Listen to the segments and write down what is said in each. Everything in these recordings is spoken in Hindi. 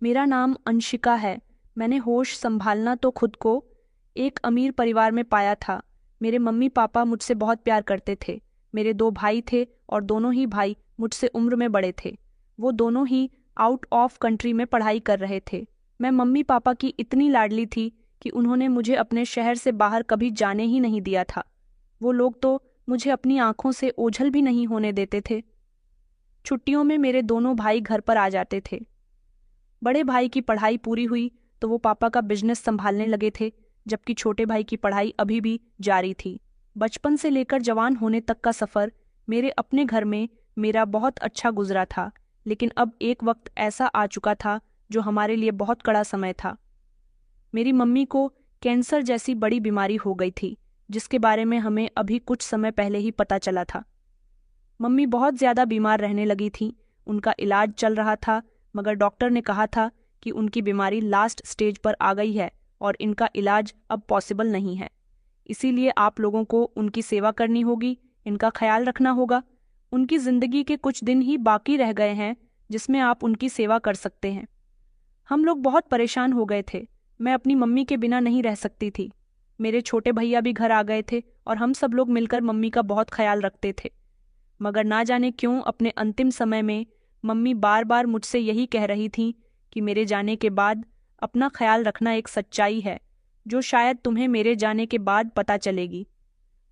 मेरा नाम अंशिका है। मैंने होश संभालना तो खुद को एक अमीर परिवार में पाया था। मेरे मम्मी पापा मुझसे बहुत प्यार करते थे। मेरे दो भाई थे और दोनों ही भाई मुझसे उम्र में बड़े थे। वो दोनों ही आउट ऑफ कंट्री में पढ़ाई कर रहे थे। मैं मम्मी पापा की इतनी लाडली थी कि उन्होंने मुझे अपने शहर से बाहर कभी जाने ही नहीं दिया था। वो लोग तो मुझे अपनी आंखों से ओझल भी नहीं होने देते थे। छुट्टियों में मेरे दोनों भाई घर पर आ जाते थे। बड़े भाई की पढ़ाई पूरी हुई तो वो पापा का बिजनेस संभालने लगे थे, जबकि छोटे भाई की पढ़ाई अभी भी जारी थी। बचपन से लेकर जवान होने तक का सफ़र मेरे अपने घर में मेरा बहुत अच्छा गुजरा था। लेकिन अब एक वक्त ऐसा आ चुका था जो हमारे लिए बहुत कड़ा समय था। मेरी मम्मी को कैंसर जैसी बड़ी बीमारी हो गई थी, जिसके बारे में हमें अभी कुछ समय पहले ही पता चला था। मम्मी बहुत ज़्यादा बीमार रहने लगी थी। उनका इलाज चल रहा था, मगर डॉक्टर ने कहा था कि उनकी बीमारी लास्ट स्टेज पर आ गई है और इनका इलाज अब पॉसिबल नहीं है। इसीलिए आप लोगों को उनकी सेवा करनी होगी, इनका ख्याल रखना होगा। उनकी ज़िंदगी के कुछ दिन ही बाकी रह गए हैं जिसमें आप उनकी सेवा कर सकते हैं। हम लोग बहुत परेशान हो गए थे। मैं अपनी मम्मी के बिना नहीं रह सकती थी। मेरे छोटे भैया भी घर आ गए थे और हम सब लोग मिलकर मम्मी का बहुत ख्याल रखते थे। मगर ना जाने क्यों अपने अंतिम समय में मम्मी बार बार मुझसे यही कह रही थीं कि मेरे जाने के बाद अपना ख्याल रखना एक सच्चाई है जो शायद तुम्हें मेरे जाने के बाद पता चलेगी।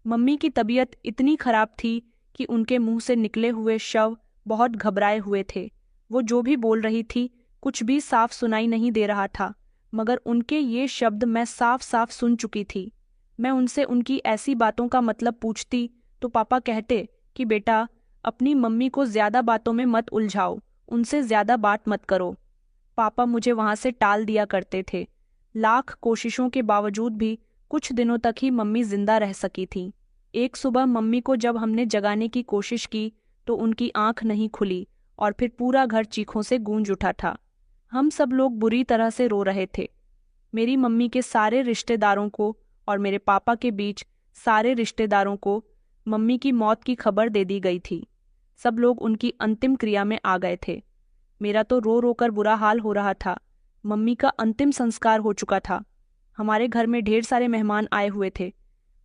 मम्मी की तबीयत इतनी खराब थी कि उनके मुंह से निकले हुए शव बहुत घबराए हुए थे। वो जो भी बोल रही थी कुछ भी साफ सुनाई नहीं दे रहा था, मगर उनके ये शब्द मैं साफ साफ सुन चुकी थी। मैं उनसे उनकी ऐसी बातों का मतलब पूछती तो पापा कहते कि बेटा, अपनी मम्मी को ज्यादा बातों में मत उलझाओ, उनसे ज्यादा बात मत करो। पापा मुझे वहां से टाल दिया करते थे। लाख कोशिशों के बावजूद भी कुछ दिनों तक ही मम्मी जिंदा रह सकी थी। एक सुबह मम्मी को जब हमने जगाने की कोशिश की तो उनकी आंख नहीं खुली और फिर पूरा घर चीखों से गूंज उठा था। हम सब लोग बुरी तरह से रो रहे थे। मेरी मम्मी के सारे रिश्तेदारों को और मेरे पापा के बीच सारे रिश्तेदारों को मम्मी की मौत की खबर दे दी गई थी। सब लोग उनकी अंतिम क्रिया में आ गए थे। मेरा तो रो रो कर बुरा हाल हो रहा था। मम्मी का अंतिम संस्कार हो चुका था। हमारे घर में ढेर सारे मेहमान आए हुए थे।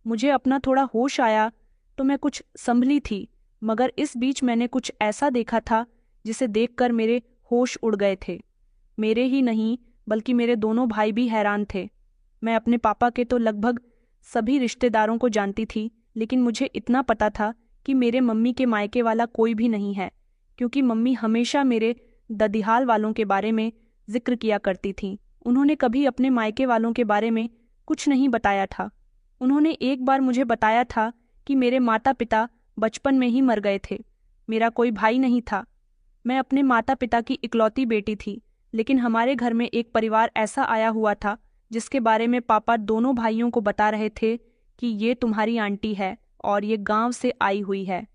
मुझे अपना थोड़ा होश आया तो मैं कुछ संभली थी, मगर इस बीच मैंने कुछ ऐसा देखा था जिसे देखकर मेरे होश उड़ गए थे। मेरे ही नहीं बल्कि मेरे दोनों भाई भी हैरान थे। मैं अपने पापा के तो लगभग सभी रिश्तेदारों को जानती थी, लेकिन मुझे इतना पता था कि मेरे मम्मी के मायके वाला कोई भी नहीं है, क्योंकि मम्मी हमेशा मेरे ददिहाल वालों के बारे में जिक्र किया करती थी। उन्होंने कभी अपने मायके वालों के बारे में कुछ नहीं बताया था। उन्होंने एक बार मुझे बताया था कि मेरे माता पिता बचपन में ही मर गए थे। मेरा कोई भाई नहीं था। मैं अपने माता पिता की इकलौती बेटी थी, लेकिन हमारे घर में एक परिवार ऐसा आया हुआ था जिसके बारे में पापा दोनों भाइयों को बता रहे थे कि ये तुम्हारी आंटी है और ये गांव से आई हुई है।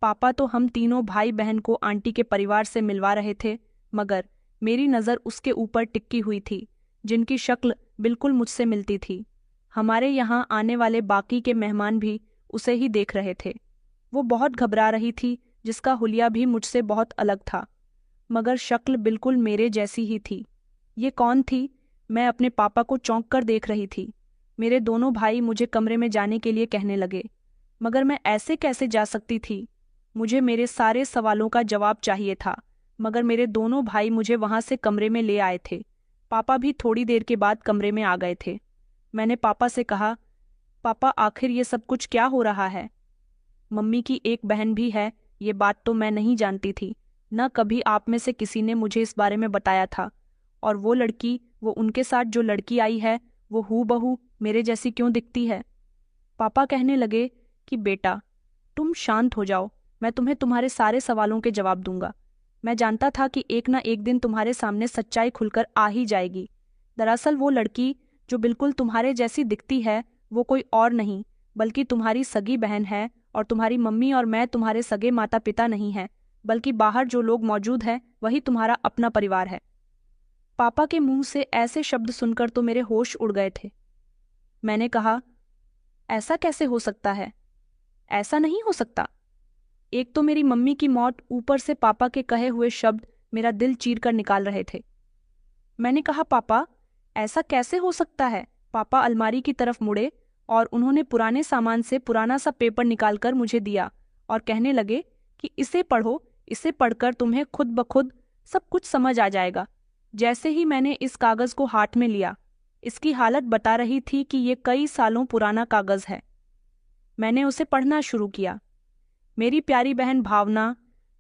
पापा तो हम तीनों भाई बहन को आंटी के परिवार से मिलवा रहे थे, मगर मेरी नज़र उसके ऊपर टिक्की हुई थी जिनकी शक्ल बिल्कुल मुझसे मिलती थी। हमारे यहाँ आने वाले बाकी के मेहमान भी उसे ही देख रहे थे। वो बहुत घबरा रही थी, जिसका हुलिया भी मुझसे बहुत अलग था, मगर शक्ल बिल्कुल मेरे जैसी ही थी। ये कौन थी? मैं अपने पापा को चौंक कर देख रही थी। मेरे दोनों भाई मुझे कमरे में जाने के लिए कहने लगे, मगर मैं ऐसे कैसे जा सकती थी? मुझे मेरे सारे सवालों का जवाब चाहिए था, मगर मेरे दोनों भाई मुझे वहां से कमरे में ले आए थे। पापा भी थोड़ी देर के बाद कमरे में आ गए थे। मैंने पापा से कहा, पापा आखिर ये सब कुछ क्या हो रहा है? मम्मी की एक बहन भी है, ये बात तो मैं नहीं जानती थी। न कभी आप में से किसी ने मुझे इस बारे में बताया था। और वो लड़की, वो उनके साथ जो लड़की आई है, वो हूबहू मेरे जैसी क्यों दिखती है? पापा कहने लगे कि बेटा, तुम शांत हो जाओ, मैं तुम्हें तुम्हारे सारे सवालों के जवाब दूंगा। मैं जानता था कि एक ना एक दिन तुम्हारे सामने सच्चाई खुलकर आ ही जाएगी। दरअसल वो लड़की जो बिल्कुल तुम्हारे जैसी दिखती है, वो कोई और नहीं बल्कि तुम्हारी सगी बहन है, और तुम्हारी मम्मी और मैं तुम्हारे सगे माता पिता नहीं हैं, बल्कि बाहर जो लोग मौजूद हैं वही तुम्हारा अपना परिवार है। पापा के मुंह से ऐसे शब्द सुनकर तो मेरे होश उड़ गए थे। मैंने कहा, ऐसा कैसे हो सकता है? ऐसा नहीं हो सकता। एक तो मेरी मम्मी की मौत, ऊपर से पापा के कहे हुए शब्द मेरा दिल चीर कर निकाल रहे थे। मैंने कहा, पापा ऐसा कैसे हो सकता है? पापा अलमारी की तरफ मुड़े और उन्होंने पुराने सामान से पुराना सा पेपर निकालकर मुझे दिया और कहने लगे कि इसे पढ़ो, इसे पढ़कर तुम्हें खुद ब खुद सब कुछ समझ आ जाएगा। जैसे ही मैंने इस कागज को हाथ में लिया, इसकी हालत बता रही थी कि ये कई सालों पुराना कागज है। मैंने उसे पढ़ना शुरू किया। मेरी प्यारी बहन भावना,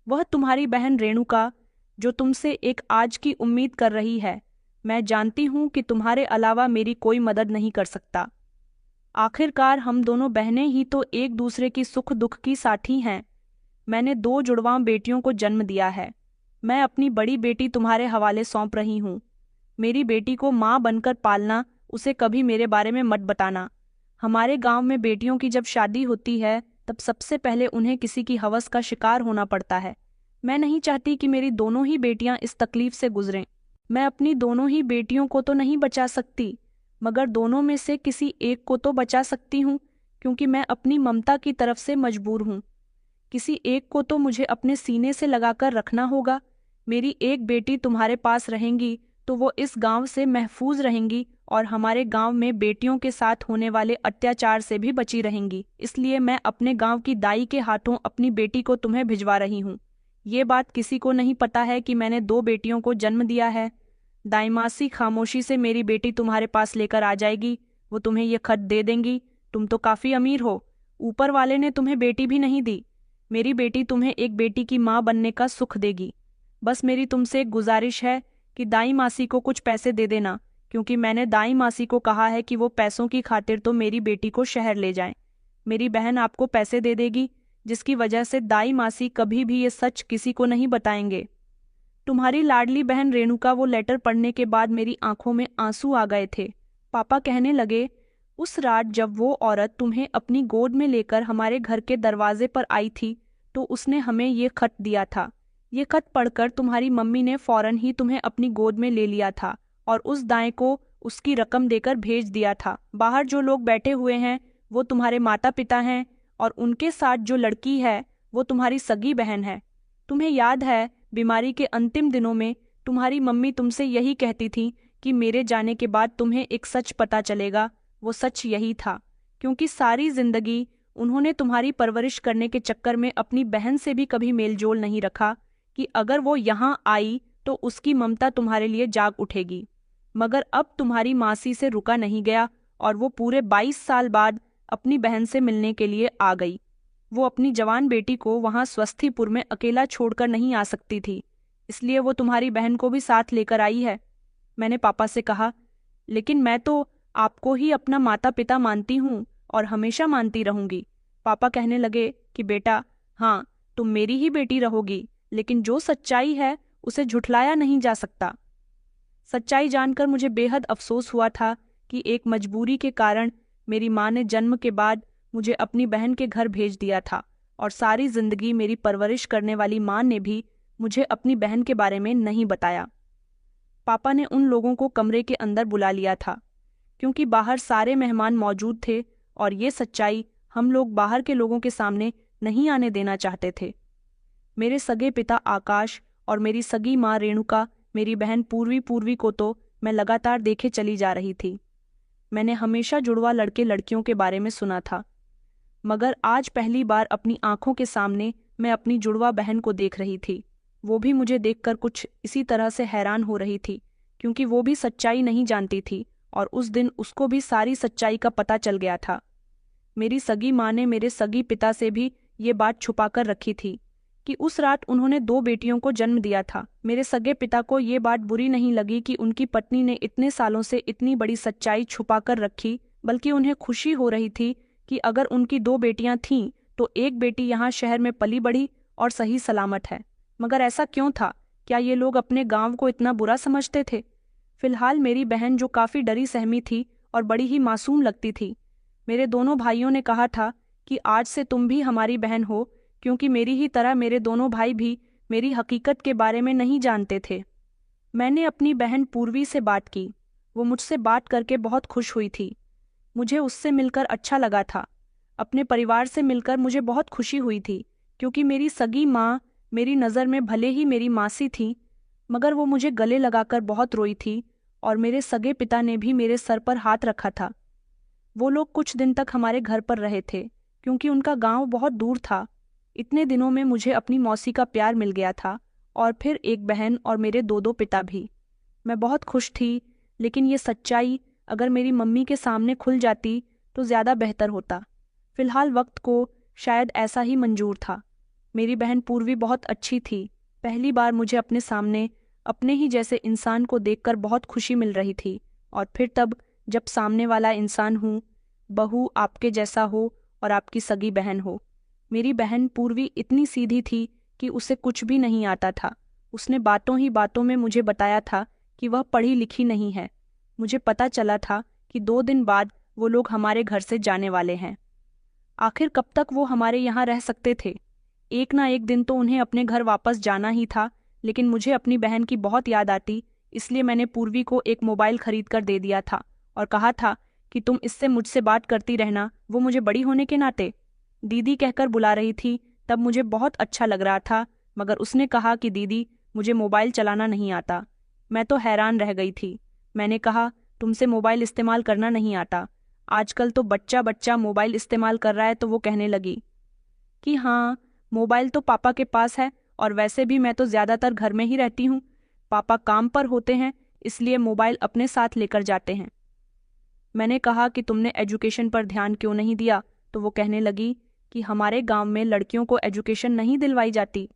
वह तुम्हारी बहन रेणुका जो तुमसे एक आज की उम्मीद कर रही है। मैं जानती हूं कि तुम्हारे अलावा मेरी कोई मदद नहीं कर सकता। आखिरकार हम दोनों बहनें ही तो एक दूसरे की सुख दुख की साथी हैं। मैंने 2 जुड़वां बेटियों को जन्म दिया है। मैं अपनी बड़ी बेटी तुम्हारे हवाले सौंप रही हूँ। मेरी बेटी को माँ बनकर पालना, उसे कभी मेरे बारे में मत बताना। हमारे गांव में बेटियों की जब शादी होती है तब सबसे पहले उन्हें किसी की हवस का शिकार होना पड़ता है। मैं नहीं चाहती कि मेरी दोनों ही बेटियां इस तकलीफ से गुजरें। मैं अपनी दोनों ही बेटियों को तो नहीं बचा सकती, मगर दोनों में से किसी एक को तो बचा सकती हूँ, क्योंकि मैं अपनी ममता की तरफ से मजबूर हूँ। किसी एक को तो मुझे अपने सीने से लगाकर रखना होगा। मेरी एक बेटी तुम्हारे पास रहेंगी तो वो इस गांव से महफूज रहेंगी और हमारे गांव में बेटियों के साथ होने वाले अत्याचार से भी बची रहेंगी। इसलिए मैं अपने गांव की दाई के हाथों अपनी बेटी को तुम्हें भिजवा रही हूँ। ये बात किसी को नहीं पता है कि मैंने 2 बेटियों को जन्म दिया है। दाईमासी खामोशी से मेरी बेटी तुम्हारे पास लेकर आ जाएगी। वो तुम्हें ये खत दे देंगी। तुम तो काफी अमीर हो, ऊपर वाले ने तुम्हें बेटी भी नहीं दी। मेरी बेटी तुम्हें एक बेटी की माँ बनने का सुख देगी। बस मेरी तुमसे एक गुजारिश है कि दाई मासी को कुछ पैसे दे देना, क्योंकि मैंने दाई मासी को कहा है कि वो पैसों की खातिर तो मेरी बेटी को शहर ले जाएं। मेरी बहन आपको पैसे दे देगी, जिसकी वजह से दाई मासी कभी भी ये सच किसी को नहीं बताएंगे। तुम्हारी लाडली बहन रेणुका। वो लेटर पढ़ने के बाद मेरी आंखों में आंसू आ गए थे। पापा कहने लगे, उस रात जब वो औरत तुम्हें अपनी गोद में लेकर हमारे घर के दरवाजे पर आई थी तो उसने हमें ये खत दिया था। ये खत पढ़कर तुम्हारी मम्मी ने फौरन ही तुम्हें अपनी गोद में ले लिया था और उस दाएं को उसकी रकम देकर भेज दिया था। बाहर जो लोग बैठे हुए हैं वो तुम्हारे माता पिता हैं और उनके साथ जो लड़की है वो तुम्हारी सगी बहन है। तुम्हें याद है, बीमारी के अंतिम दिनों में तुम्हारी मम्मी तुमसे यही कहती थी कि मेरे जाने के बाद तुम्हें एक सच पता चलेगा। वो सच यही था, क्योंकि सारी जिंदगी उन्होंने तुम्हारी परवरिश करने के चक्कर में अपनी बहन से भी कभी मेलजोल नहीं रखा कि अगर वो यहाँ आई तो उसकी ममता तुम्हारे लिए जाग उठेगी। मगर अब तुम्हारी मासी से रुका नहीं गया और वो पूरे 22 साल बाद अपनी बहन से मिलने के लिए आ गई। वो अपनी जवान बेटी को वहां स्वस्थीपुर में अकेला छोड़कर नहीं आ सकती थी, इसलिए वो तुम्हारी बहन को भी साथ लेकर आई है। मैंने पापा से कहा, लेकिन मैं तो आपको ही अपना माता पिता मानती हूँ और हमेशा मानती रहूंगी। पापा कहने लगे कि बेटा, हाँ तुम मेरी ही बेटी रहोगी, लेकिन जो सच्चाई है उसे झुठलाया नहीं जा सकता। सच्चाई जानकर मुझे बेहद अफसोस हुआ था कि एक मजबूरी के कारण मेरी माँ ने जन्म के बाद मुझे अपनी बहन के घर भेज दिया था और सारी जिंदगी मेरी परवरिश करने वाली माँ ने भी मुझे अपनी बहन के बारे में नहीं बताया। पापा ने उन लोगों को कमरे के अंदर बुला लिया था, क्योंकि बाहर सारे मेहमान मौजूद थे और ये सच्चाई हम लोग बाहर के लोगों के सामने नहीं आने देना चाहते थे। मेरे सगे पिता आकाश और मेरी सगी माँ रेणुका, मेरी बहन पूर्वी को तो मैं लगातार देखे चली जा रही थी। मैंने हमेशा जुड़वा लड़के लड़कियों के बारे में सुना था, मगर आज पहली बार अपनी आंखों के सामने मैं अपनी जुड़वा बहन को देख रही थी। वो भी मुझे देखकर कुछ इसी तरह से हैरान हो रही थी, क्योंकि वो भी सच्चाई नहीं जानती थी और उस दिन उसको भी सारी सच्चाई का पता चल गया था। मेरी सगी माँ ने मेरे सगी पिता से भी ये बात छुपा कर रखी थी कि उस रात उन्होंने 2 बेटियों को जन्म दिया था। मेरे सगे पिता को ये बात बुरी नहीं लगी कि उनकी पत्नी ने इतने सालों से इतनी बड़ी सच्चाई छुपा कर रखी, बल्कि उन्हें खुशी हो रही थी कि अगर उनकी 2 बेटियां थीं तो एक बेटी यहाँ शहर में पली बढ़ी और सही सलामत है। मगर ऐसा क्यों था? क्या ये लोग अपने गांव को इतना बुरा समझते थे? फिलहाल मेरी बहन, जो काफी डरी सहमी थी और बड़ी ही मासूम लगती थी, मेरे दोनों भाइयों ने कहा था कि आज से तुम भी हमारी बहन हो, क्योंकि मेरी ही तरह मेरे दोनों भाई भी मेरी हकीकत के बारे में नहीं जानते थे। मैंने अपनी बहन पूर्वी से बात की। वो मुझसे बात करके बहुत खुश हुई थी। मुझे उससे मिलकर अच्छा लगा था। अपने परिवार से मिलकर मुझे बहुत खुशी हुई थी, क्योंकि मेरी सगी माँ मेरी नज़र में भले ही मेरी मासी थी, मगर वो मुझे गले लगाकर बहुत रोई थी और मेरे सगे पिता ने भी मेरे सर पर हाथ रखा था। वो लोग कुछ दिन तक हमारे घर पर रहे थे क्योंकि उनका गांव बहुत दूर था। इतने दिनों में मुझे अपनी मौसी का प्यार मिल गया था और फिर एक बहन और मेरे दो दो पिता भी। मैं बहुत खुश थी, लेकिन ये सच्चाई अगर मेरी मम्मी के सामने खुल जाती तो ज़्यादा बेहतर होता। फिलहाल वक्त को शायद ऐसा ही मंजूर था। मेरी बहन पूर्वी बहुत अच्छी थी। पहली बार मुझे अपने सामने अपने ही जैसे इंसान को देखकर बहुत खुशी मिल रही थी। और फिर तब जब सामने वाला इंसान हूँ, बहू आपके जैसा हो और आपकी सगी बहन हो। मेरी बहन पूर्वी इतनी सीधी थी कि उसे कुछ भी नहीं आता था। उसने बातों ही बातों में मुझे बताया था कि वह पढ़ी लिखी नहीं है। मुझे पता चला था कि 2 दिन बाद वो लोग हमारे घर से जाने वाले हैं। आखिर कब तक वो हमारे यहाँ रह सकते थे? एक ना एक दिन तो उन्हें अपने घर वापस जाना ही था, लेकिन मुझे अपनी बहन की बहुत याद आती, इसलिए मैंने पूर्वी को एक मोबाइल खरीद कर दे दिया था और कहा था कि तुम इससे मुझसे बात करती रहना, वो मुझे बड़ी होने के नाते दीदी कहकर बुला रही थी। तब मुझे बहुत अच्छा लग रहा था, मगर उसने कहा कि दीदी मुझे मोबाइल चलाना नहीं आता। मैं तो हैरान रह गई थी। मैंने कहा, तुमसे मोबाइल इस्तेमाल करना नहीं आता? आजकल तो बच्चा बच्चा मोबाइल इस्तेमाल कर रहा है। तो वो कहने लगी कि हाँ, मोबाइल तो पापा के पास है और वैसे भी मैं तो ज़्यादातर घर में ही रहती हूँ। पापा काम पर होते हैं, इसलिए मोबाइल अपने साथ लेकर जाते हैं। मैंने कहा कि तुमने एजुकेशन पर ध्यान क्यों नहीं दिया? तो वो कहने लगी कि हमारे गांव में लड़कियों को एजुकेशन नहीं दिलवाई जाती।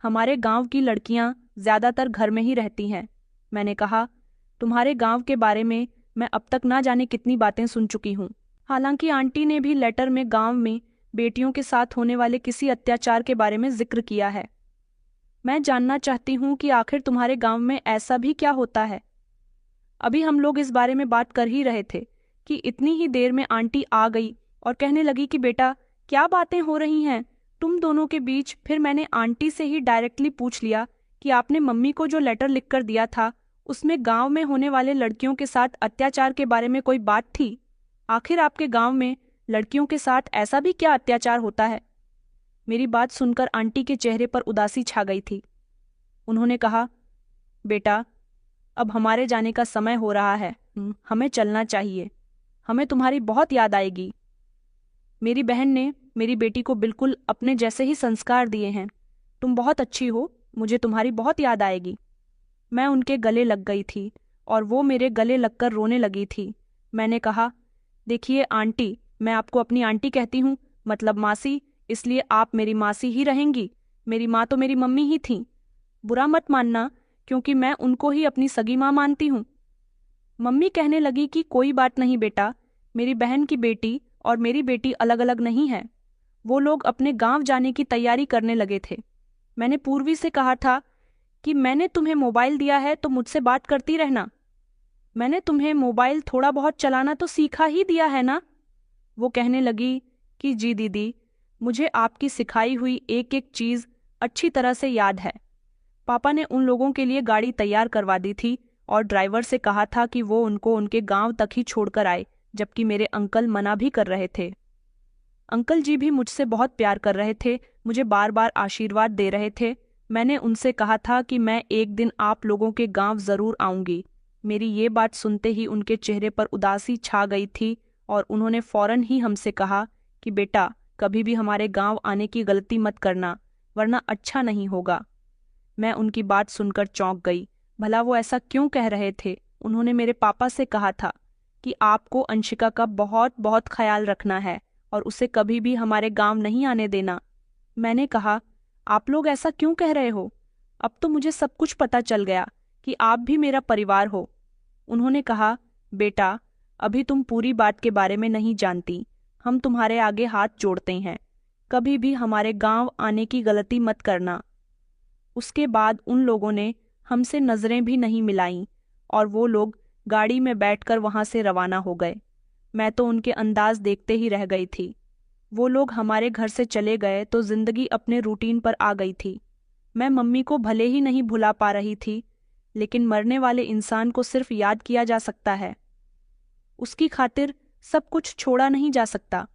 हमारे गांव की लड़कियां ज़्यादातर घर में ही रहती हैं। मैंने कहा, तुम्हारे गांव के बारे में मैं अब तक ना जाने कितनी बातें सुन चुकी हूँ। हालांकि आंटी ने भी लेटर में गांव में बेटियों के साथ होने वाले किसी अत्याचार के बारे में जिक्र किया है। मैं जानना चाहती हूँ कि आखिर तुम्हारे गांव में ऐसा भी क्या होता है। अभी हम लोग इस बारे में बात कर ही रहे थे कि इतनी ही देर में आंटी आ गई और कहने लगी कि बेटा, क्या बातें हो रही हैं तुम दोनों के बीच। फिर मैंने आंटी से ही डायरेक्टली पूछ लिया कि आपने मम्मी को जो लेटर लिखकर दिया था, उसमें गांव में होने वाले लड़कियों के साथ अत्याचार के बारे में कोई बात थी? आखिर आपके गांव में लड़कियों के साथ ऐसा भी क्या अत्याचार होता है? मेरी बात सुनकर आंटी के चेहरे पर उदासी छा गई थी। उन्होंने कहा, बेटा, अब हमारे जाने का समय हो रहा है। हमें चलना चाहिए। हमें तुम्हारी बहुत याद आएगी। मेरी बहन ने मेरी बेटी को बिल्कुल अपने जैसे ही संस्कार दिए हैं। तुम बहुत अच्छी हो, मुझे तुम्हारी बहुत याद आएगी। मैं उनके गले लग गई थी और वो मेरे गले लगकर रोने लगी थी। मैंने कहा, देखिए आंटी, मैं आपको अपनी आंटी कहती हूँ, मतलब मासी, इसलिए आप मेरी मासी ही रहेंगी। मेरी माँ तो मेरी मम्मी ही थी। बुरा मत मानना, क्योंकि मैं उनको ही अपनी सगी माँ मानती हूँ। मम्मी कहने लगी कि कोई बात नहीं बेटा, मेरी बहन की बेटी और मेरी बेटी अलग अलग नहीं है। वो लोग अपने गांव जाने की तैयारी करने लगे थे। मैंने पूर्वी से कहा था कि मैंने तुम्हें मोबाइल दिया है तो मुझसे बात करती रहना। मैंने तुम्हें मोबाइल थोड़ा बहुत चलाना तो सीखा ही दिया है ना? वो कहने लगी कि जी दीदी, मुझे आपकी सिखाई हुई एक एक चीज़ अच्छी तरह से याद है। पापा ने उन लोगों के लिए गाड़ी तैयार करवा दी थी और ड्राइवर से कहा था कि वो उनको उनके गांव तक ही छोड़कर आए, जबकि मेरे अंकल मना भी कर रहे थे। अंकल जी भी मुझसे बहुत प्यार कर रहे थे, मुझे बार बार आशीर्वाद दे रहे थे। मैंने उनसे कहा था कि मैं एक दिन आप लोगों के गांव ज़रूर आऊंगी। मेरी ये बात सुनते ही उनके चेहरे पर उदासी छा गई थी और उन्होंने फौरन ही हमसे कहा कि बेटा, कभी भी हमारे गांव आने की गलती मत करना, वरना अच्छा नहीं होगा। मैं उनकी बात सुनकर चौंक गई। भला वो ऐसा क्यों कह रहे थे? उन्होंने मेरे पापा से कहा था कि आपको अंशिका का बहुत बहुत ख्याल रखना है और उसे कभी भी हमारे गांव नहीं आने देना। मैंने कहा, आप लोग ऐसा क्यों कह रहे हो? अब तो मुझे सब कुछ पता चल गया कि आप भी मेरा परिवार हो। उन्होंने कहा, बेटा, अभी तुम पूरी बात के बारे में नहीं जानती। हम तुम्हारे आगे हाथ जोड़ते हैं, कभी भी हमारे गांव आने की गलती मत करना। उसके बाद उन लोगों ने हमसे नजरें भी नहीं मिलाईं और वो लोग गाड़ी में बैठकर वहां से रवाना हो गए। मैं तो उनके अंदाज देखते ही रह गई थी। वो लोग हमारे घर से चले गए तो जिंदगी अपने रूटीन पर आ गई थी। मैं मम्मी को भले ही नहीं भुला पा रही थी, लेकिन मरने वाले इंसान को सिर्फ याद किया जा सकता है, उसकी खातिर सब कुछ छोड़ा नहीं जा सकता।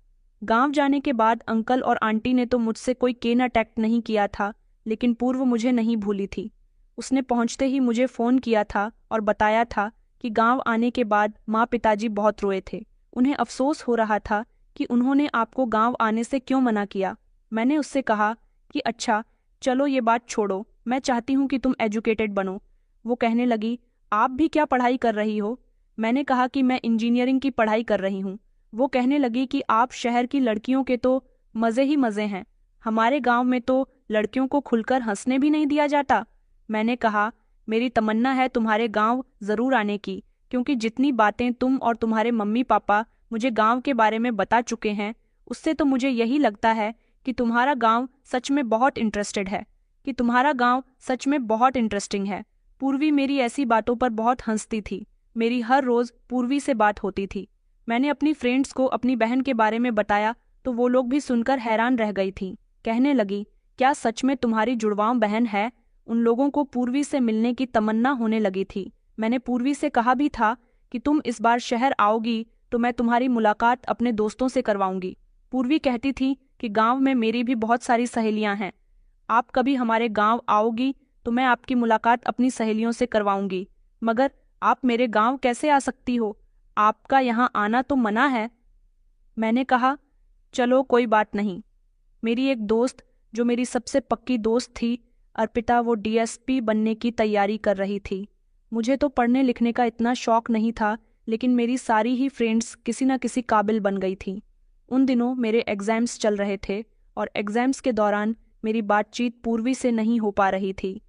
गांव जाने के बाद अंकल और आंटी ने तो मुझसे कोई केन अटैक नहीं किया था, लेकिन पूर्व मुझे नहीं भूली थी। उसने पहुंचते ही मुझे फ़ोन किया था और बताया था कि गांव आने के बाद माँ पिताजी बहुत रोए थे। उन्हें अफसोस हो रहा था कि उन्होंने आपको गांव आने से क्यों मना किया। मैंने उससे कहा कि अच्छा, चलो ये बात छोड़ो, मैं चाहती हूँ कि तुम एजुकेटेड बनो। वो कहने लगी, आप भी क्या पढ़ाई कर रही हो? मैंने कहा कि मैं इंजीनियरिंग की पढ़ाई कर रही हूँ। वो कहने लगी कि आप शहर की लड़कियों के तो मज़े ही मज़े हैं, हमारे गांव में तो लड़कियों को खुलकर हंसने भी नहीं दिया जाता। मैंने कहा, मेरी तमन्ना है तुम्हारे गांव ज़रूर आने की, क्योंकि जितनी बातें तुम और तुम्हारे मम्मी पापा मुझे गांव के बारे में बता चुके हैं, उससे तो मुझे यही लगता है कि तुम्हारा गांव सच में बहुत इंटरेस्टेड है, कि तुम्हारा गांव सच में बहुत इंटरेस्टिंग है। पूर्वी मेरी ऐसी बातों पर बहुत हंसती थी। मेरी हर रोज़ पूर्वी से बात होती थी। मैंने अपनी फ्रेंड्स को अपनी बहन के बारे में बताया तो वो लोग भी सुनकर हैरान रह गई थीं। कहने लगी, क्या सच में तुम्हारी जुड़वां बहन है? उन लोगों को पूर्वी से मिलने की तमन्ना होने लगी थी। मैंने पूर्वी से कहा भी था कि तुम इस बार शहर आओगी तो मैं तुम्हारी मुलाकात अपने दोस्तों से करवाऊंगी। पूर्वी कहती थी कि गांव में मेरी भी बहुत सारी सहेलियां हैं। आप कभी हमारे गांव आओगी तो मैं आपकी मुलाकात अपनी सहेलियों से करवाऊंगी। मगर आप मेरे गांव कैसे आ सकती हो? आपका यहाँ आना तो मना है। मैंने कहा, चलो कोई बात नहीं। मेरी एक दोस्त, जो मेरी सबसे पक्की दोस्त थी, अर्पिता, वो डीएसपी बनने की तैयारी कर रही थी। मुझे तो पढ़ने लिखने का इतना शौक नहीं था, लेकिन मेरी सारी ही फ्रेंड्स किसी न किसी काबिल बन गई थीं। उन दिनों मेरे एग्ज़ाम्स चल रहे थे और एग्ज़ाम्स के दौरान मेरी बातचीत पूर्वी से नहीं हो पा रही थी।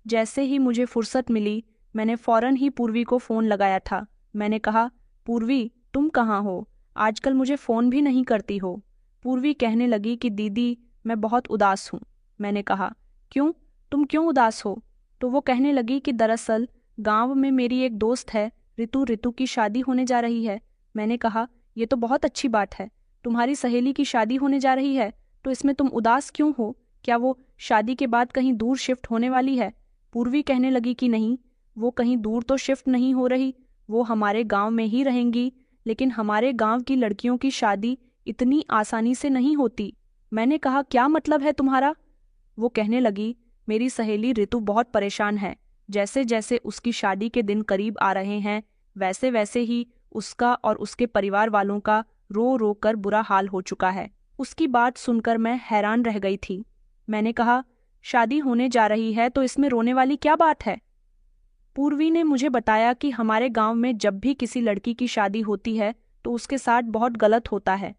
जैसे ही मुझे फुर्सत मिली, मैंने फ़ौरन ही पूर्वी को फ़ोन लगाया था। मैंने कहा, पूर्वी, तुम कहाँ हो? आजकल मुझे फ़ोन भी नहीं करती हो। पूर्वी कहने लगी कि दीदी, मैं बहुत उदास हूँ। मैंने कहा, क्यों? तुम क्यों उदास हो? तो वो कहने लगी कि दरअसल गांव में मेरी एक दोस्त है, ऋतु। ऋतु की शादी होने जा रही है। मैंने कहा, ये तो बहुत अच्छी बात है। तुम्हारी सहेली की शादी होने जा रही है, तो इसमें तुम उदास क्यों हो? क्या वो शादी के बाद कहीं दूर शिफ्ट होने वाली है? पूर्वी कहने लगी कि नहीं, वो कहीं दूर तो शिफ्ट नहीं हो रही, वो हमारे गांव में ही रहेंगी। लेकिन हमारे गांव की लड़कियों की शादी इतनी आसानी से नहीं होती। मैंने कहा, क्या मतलब है तुम्हारा? वो कहने लगी, मेरी सहेली ऋतु बहुत परेशान है। जैसे जैसे उसकी शादी के दिन करीब आ रहे हैं, वैसे वैसे ही उसका और उसके परिवार वालों का रो रो कर बुरा हाल हो चुका है। उसकी बात सुनकर मैं हैरान रह गई थी। मैंने कहा, शादी होने जा रही है तो इसमें रोने वाली क्या बात है? पूर्वी ने मुझे बताया कि हमारे गांव में जब भी किसी लड़की की शादी होती है तो उसके साथ बहुत गलत होता है।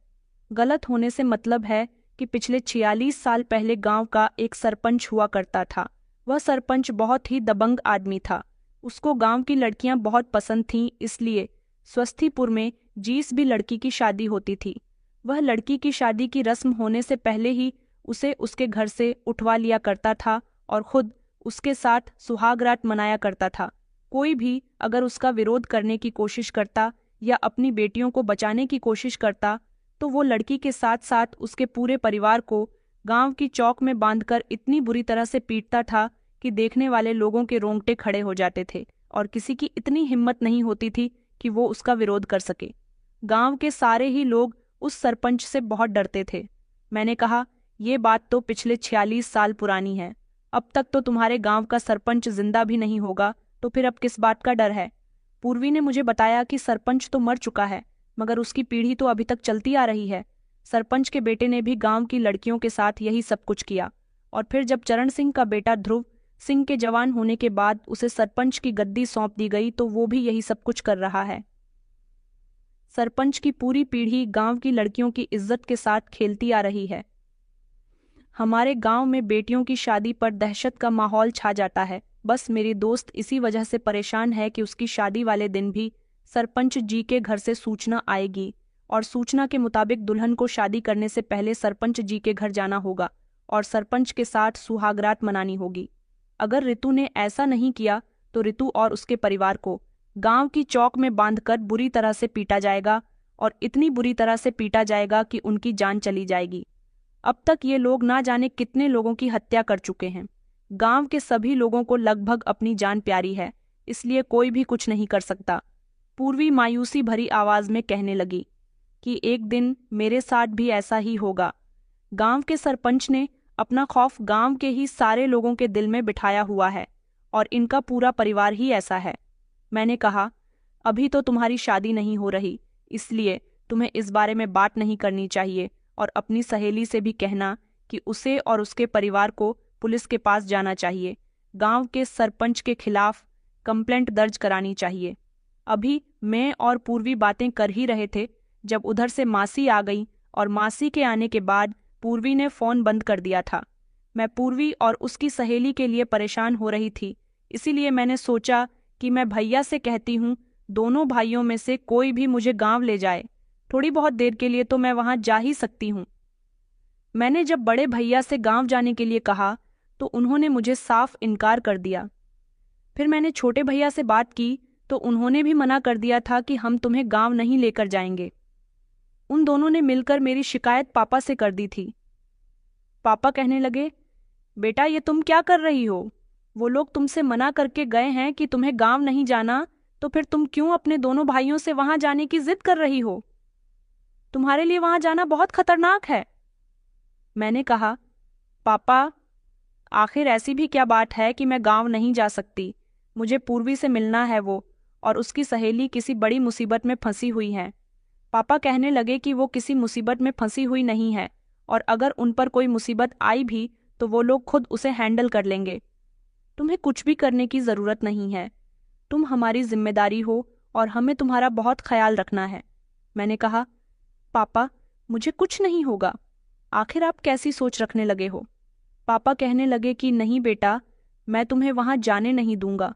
गलत होने से मतलब है कि पिछले 46 साल पहले गांव का एक सरपंच हुआ करता था। वह सरपंच बहुत ही दबंग आदमी था। उसको गांव की लड़कियां बहुत पसंद थीं, इसलिए स्वस्थीपुर में जिस भी लड़की की शादी होती थी, वह लड़की की शादी की रस्म होने से पहले ही उसे उसके घर से उठवा लिया करता था और खुद उसके साथ सुहागरात मनाया करता था। कोई भी अगर उसका विरोध करने की कोशिश करता या अपनी बेटियों को बचाने की कोशिश करता, तो वो लड़की के साथ साथ उसके पूरे परिवार को गांव की चौक में बांधकर इतनी बुरी तरह से पीटता था कि देखने वाले लोगों के रोंगटे खड़े हो जाते थे और किसी की इतनी हिम्मत नहीं होती थी कि वो उसका विरोध कर सके। गांव के सारे ही लोग उस सरपंच से बहुत डरते थे। मैंने कहा, ये बात तो पिछले 46 साल पुरानी है। अब तक तो तुम्हारे गांव का सरपंच जिंदा भी नहीं होगा, तो फिर अब किस बात का डर है? पूर्वी ने मुझे बताया कि सरपंच तो मर चुका है, मगर उसकी पीढ़ी तो अभी तक चलती आ रही है। सरपंच के बेटे ने भी गांव की लड़कियों के साथ यही सब कुछ किया, और फिर जब चरण सिंह का बेटा ध्रुव सिंह के जवान होने के बाद उसे सरपंच की गद्दी सौंप दी गई, तो वो भी यही सब कुछ कर रहा है। सरपंच की पूरी पीढ़ी गांव की लड़कियों की इज्जत के साथ खेलती आ रही है। हमारे गांव में बेटियों की शादी पर दहशत का माहौल छा जाता है। बस मेरी दोस्त इसी वजह से परेशान है कि उसकी शादी वाले दिन भी सरपंच जी के घर से सूचना आएगी, और सूचना के मुताबिक दुल्हन को शादी करने से पहले सरपंच जी के घर जाना होगा और सरपंच के साथ सुहागरात मनानी होगी। अगर ऋतु ने ऐसा नहीं किया तो ऋतु और उसके परिवार को गांव की चौक में बांधकर बुरी तरह से पीटा जाएगा, और इतनी बुरी तरह से पीटा जाएगा कि उनकी जान चली जाएगी। अब तक ये लोग ना जाने कितने लोगों की हत्या कर चुके हैं। गांव के सभी लोगों को लगभग अपनी जान प्यारी है, इसलिए कोई भी कुछ नहीं कर सकता। पूर्वी मायूसी भरी आवाज में कहने लगी कि एक दिन मेरे साथ भी ऐसा ही होगा। गांव के सरपंच ने अपना खौफ गांव के ही सारे लोगों के दिल में बिठाया हुआ है, और इनका पूरा परिवार ही ऐसा है। मैंने कहा, अभी तो तुम्हारी शादी नहीं हो रही, इसलिए तुम्हें इस बारे में बात नहीं करनी चाहिए और अपनी सहेली से भी कहना कि उसे और उसके परिवार को पुलिस के पास जाना चाहिए, गांव के सरपंच के खिलाफ कंप्लेंट दर्ज करानी चाहिए। अभी मैं और पूर्वी बातें कर ही रहे थे जब उधर से मासी आ गई और मासी के आने के बाद पूर्वी ने फ़ोन बंद कर दिया था। मैं पूर्वी और उसकी सहेली के लिए परेशान हो रही थी, इसीलिए मैंने सोचा कि मैं भैया से कहती हूँ दोनों भाइयों में से कोई भी मुझे गांव ले जाए, थोड़ी बहुत देर के लिए तो मैं वहां जा ही सकती हूँ। मैंने जब बड़े भैया से गांव जाने के लिए कहा तो उन्होंने मुझे साफ इनकार कर दिया। फिर मैंने छोटे भैया से बात की तो उन्होंने भी मना कर दिया था कि हम तुम्हें गांव नहीं लेकर जाएंगे। उन दोनों ने मिलकर मेरी शिकायत पापा से कर दी थी। पापा कहने लगे, बेटा ये तुम क्या कर रही हो? वो लोग तुमसे मना करके गए हैं कि तुम्हें गांव नहीं जाना, तो फिर तुम क्यों अपने दोनों भाइयों से वहां जाने की जिद कर रही हो? तुम्हारे लिए वहां जाना बहुत खतरनाक है। मैंने कहा, पापा आखिर ऐसी भी क्या बात है कि मैं गांव नहीं जा सकती? मुझे पूर्वी से मिलना है, वो और उसकी सहेली किसी बड़ी मुसीबत में फंसी हुई हैं। पापा कहने लगे कि वो किसी मुसीबत में फंसी हुई नहीं है और अगर उन पर कोई मुसीबत आई भी तो वो लोग खुद उसे हैंडल कर लेंगे। तुम्हें कुछ भी करने की ज़रूरत नहीं है, तुम हमारी जिम्मेदारी हो और हमें तुम्हारा बहुत ख्याल रखना है। मैंने कहा, पापा मुझे कुछ नहीं होगा, आखिर आप कैसी सोच रखने लगे हो? पापा कहने लगे कि नहीं बेटा, मैं तुम्हें वहां जाने नहीं दूंगा।